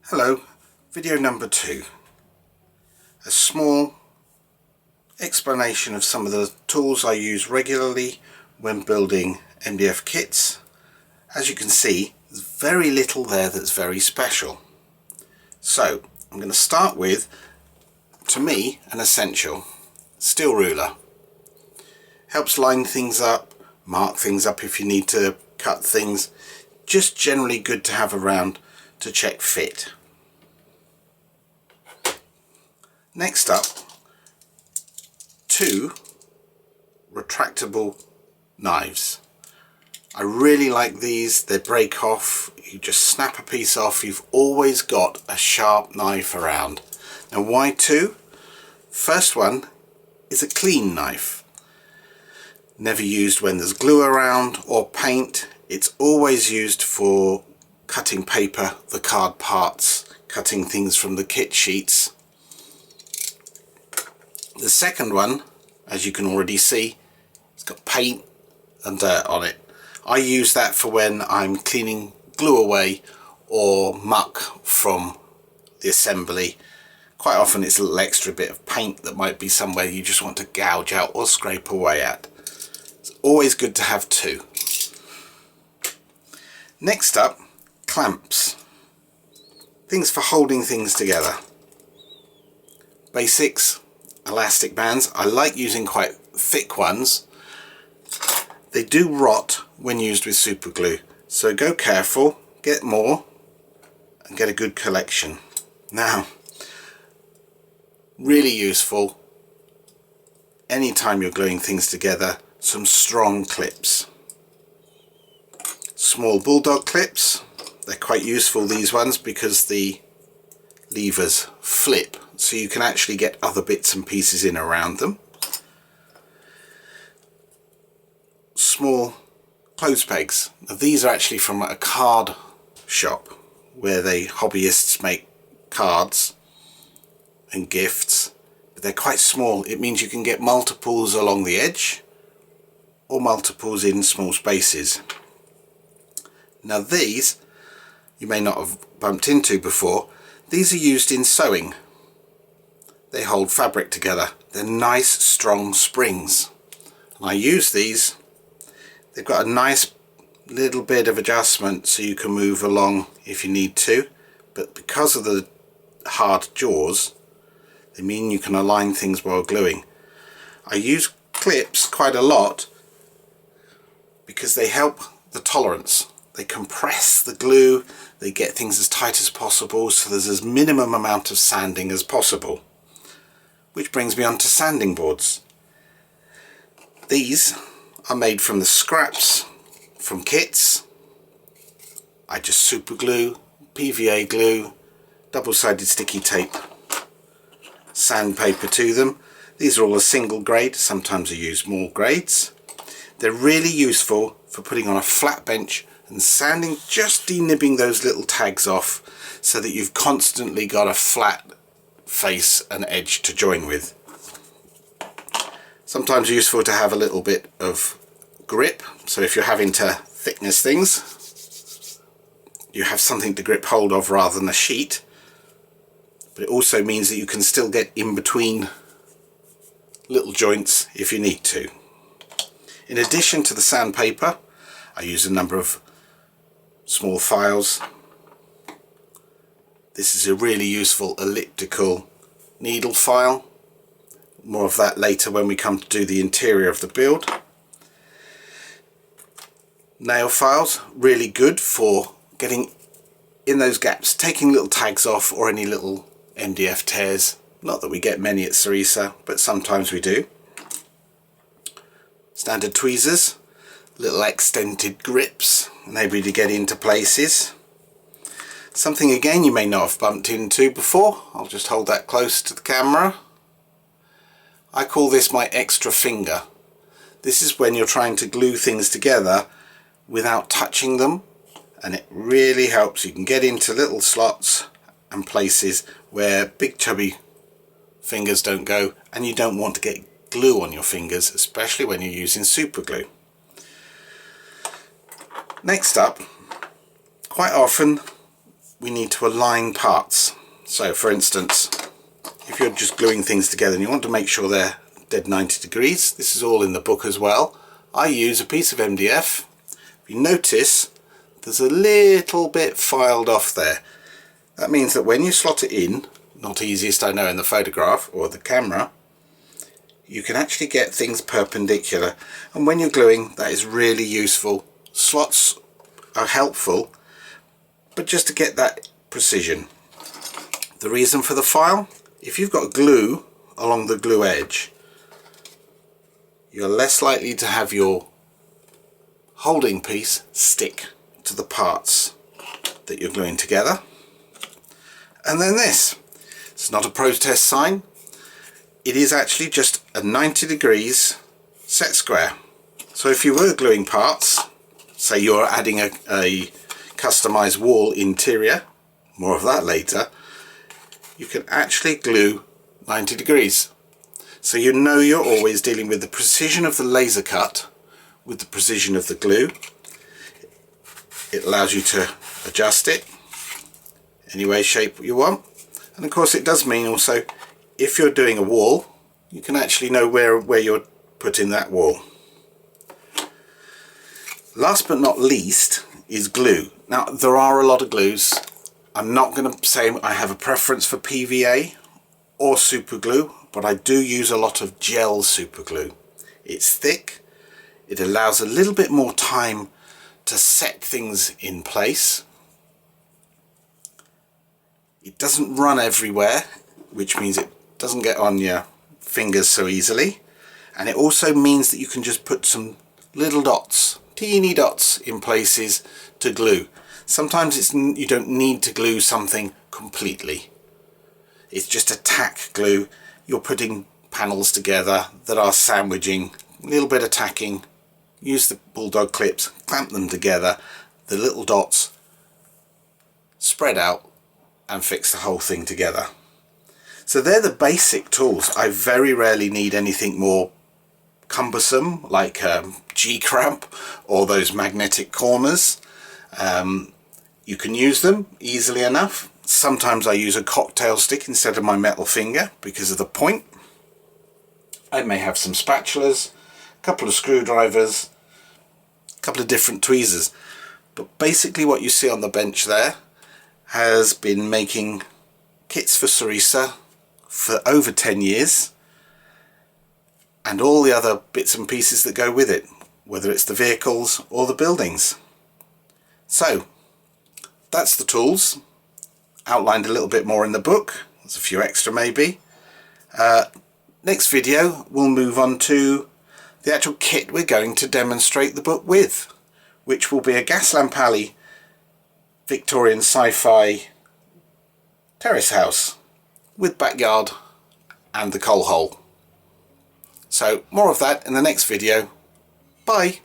Hello, video number 2. A small explanation of some of the tools I use regularly when building MDF kits. As you can see, there's very little there that's very special. So I'm going to start with, to me, an essential steel ruler. Helps line things up, mark things up if you need to cut things. Just generally good to have around to check fit. Next up, 2 retractable knives. I really like these. They break off, you just snap a piece off, you've always got a sharp knife around. Now why 2? First one is a clean knife. Never used when there's glue around or paint. It's always used for cutting paper, the card parts, cutting things from the kit sheets. The second one, as you can already see, it's got paint and dirt on it. I use that for when I'm cleaning glue away or muck from the assembly. Quite often it's a little extra bit of paint that might be somewhere you just want to gouge out or scrape away at. It's always good to have 2. Next up, clamps. Things for holding things together. Basics, elastic bands. I like using quite thick ones. They do rot when used with super glue, so go careful, get more and get a good collection. Now, really useful anytime you're gluing things together, some strong clips. Small bulldog clips, they're quite useful, these ones, because the levers flip, so you can actually get other bits and pieces in around them. Small clothes pegs. Now these are actually from a card shop where they hobbyists make cards and gifts, but they're quite small. It means you can get multiples along the edge or multiples in small spaces. Now these you may not have bumped into before. These are used in sewing. They hold fabric together. They're nice strong springs. And I use these. They've got a nice little bit of adjustment so you can move along if you need to, but because of the hard jaws they mean you can align things while gluing. I use clips quite a lot because they help the tolerance. They compress the glue, they get things as tight as possible so there's as minimum amount of sanding as possible. Which brings me on to sanding boards. These are made from the scraps from kits. I just super glue, PVA glue, double-sided sticky tape, sandpaper to them. These are all a single grade, sometimes I use more grades. They're really useful for putting on a flat bench and sanding, just denibbing those little tags off so that you've constantly got a flat face and edge to join with. Sometimes useful to have a little bit of grip, so if you're having to thickness things you have something to grip hold of rather than a sheet, but it also means that you can still get in between little joints if you need to. In addition to the sandpaper, I use a number of small files. This is a really useful elliptical needle file. More of that later when we come to do the interior of the build. Nail files, really good for getting in those gaps, taking little tags off or any little MDF tears. Not that we get many at Sarissa, but sometimes we do. Standard tweezers, little extended grips, enable you to get into places. Something again you may not have bumped into before, I'll just hold that close to the camera. I call this my extra finger. This is when you're trying to glue things together without touching them, and it really helps. You can get into little slots and places where big chubby fingers don't go, and you don't want to get glue on your fingers, especially when you're using super glue. Next up, quite often we need to align parts. So for instance, if you're just gluing things together and you want to make sure they're dead 90 degrees, this is all in the book as well. I use a piece of MDF. If you notice, there's a little bit filed off there. That means that when you slot it in, not easiest I know in the photograph or the camera, you can actually get things perpendicular, and when you're gluing that is really useful. Slots are helpful, but just to get that precision. The reason for the file, if you've got glue along the glue edge, you're less likely to have your holding piece stick to the parts that you're gluing together. And then this, it's not a protest sign, it is actually just a 90 degrees set square. So if you were gluing parts, say you're adding a customized wall interior, more of that later, you can actually glue 90 degrees. So you know you're always dealing with the precision of the laser cut with the precision of the glue. It allows you to adjust it any way, shape you want. And of course it does mean also, if you're doing a wall, you can actually know where you're putting that wall. Last but not least is glue. Now there are a lot of glues. I'm not going to say I have a preference for PVA or super glue, but I do use a lot of gel super glue. It's thick, it allows a little bit more time to set things in place. It doesn't run everywhere, which means it doesn't get on your fingers so easily, and it also means that you can just put some little dots, teeny dots in places to glue. Sometimes you don't need to glue something completely. It's just a tack glue. You're putting panels together that are sandwiching, a little bit of tacking, use the bulldog clips, clamp them together, the little dots spread out and fix the whole thing together. So they're the basic tools. I very rarely need anything more cumbersome like G-cramp or those magnetic corners. You can use them easily enough. Sometimes I use a cocktail stick instead of my metal finger because of the point. I may have some spatulas, a couple of screwdrivers, a couple of different tweezers. But basically what you see on the bench there has been making kits for Sarissa for over 10 years, and all the other bits and pieces that go with it, whether it's the vehicles or the buildings. So that's the tools, outlined a little bit more in the book. There's a few extra maybe. Next video we'll move on to the actual kit we're going to demonstrate the book with, which will be a gas lamp alley Victorian sci-fi terrace house with backyard and the coal hole. So more of that in the next video. Bye.